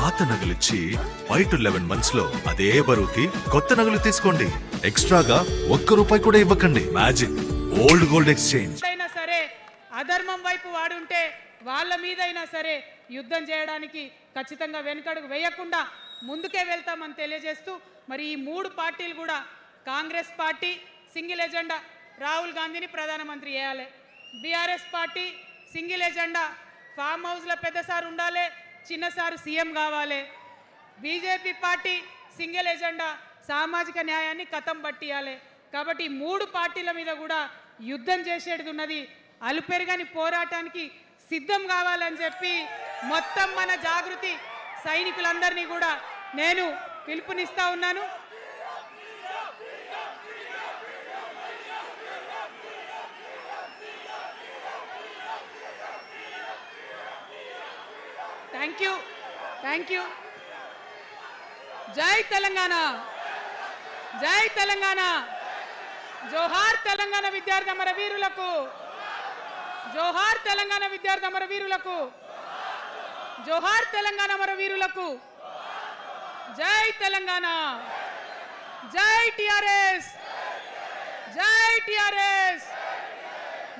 పాత నగలిచ్చి 5 to 11 months లో అదే బరువుకి కొత్త నగలు తీసుకోండి. ఎక్స్ట్రాగా ₹1 కూడా ఇవ్వకండి. Magic old gold exchange. అయినా సరే అధర్మం వైపు వాడుంటే వాళ్ళ మీద అయినా సరే యుద్ధం చేయడానికి ఖచ్చితంగా వెనుకడుగు వేయకుండా ముందుకే వెళ్తామని తెలియజేస్తూ మరి ఈ 3 పార్టీలు కూడా Congress party single agenda Rahul గాంధీని ప్రధానమంత్రి చేయాలి. BRS party single agenda farm హౌస్లో పెద్దసారి ఉండాలి, చిన్నసారి సీఎం కావాలి. బీజేపీ పార్టీ సింగిల్ ఎజెండా సామాజిక న్యాయాన్ని కథం పట్టియాలి. కాబట్టి ఈ 3 పార్టీల మీద కూడా యుద్ధం చేసేది ఉన్నది. అలుపెరుగని పోరాటానికి సిద్ధం కావాలని చెప్పి మొత్తం మన జాగృతి సైనికులందరినీ కూడా నేను పిలుపునిస్తా ఉన్నాను. Thank you. జై తెలంగాణ, జై తెలంగాణ. జోహార్ తెలంగాణ విద్యార్థి అమర వీరులకు, జోహార్ తెలంగాణ విద్యార్థి అమర వీరులకు, జోహార్ తెలంగాణ అమర వీరులకు. జై తెలంగాణ, జై టిఆర్ఎస్, జై టిఆర్ఎస్,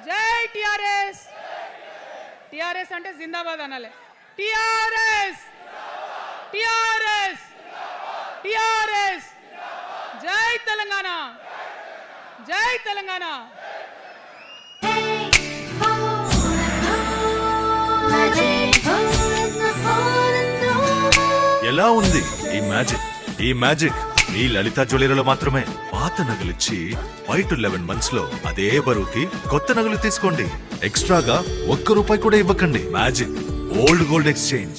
జై టిఆర్ఎస్. టిఆర్ఎస్ అంటే జిందాబాద్ అనాలి. TRS, TRS, TRS. జై తెలంగాణ, జై తెలంగాణ. ఎలా ఉంది ఈ మ్యాజిక్? ఈ మ్యాజిక్ మీ లలిత జ్యువెలరీలో మాత్రమే. పాత నగలిచ్చి 5 to 11 months లో అదే బరువుకి కొత్త నగలు తీసుకోండి. ఎక్స్ట్రాగా ₹1 కూడా ఇవ్వకండి. Magic old gold exchange.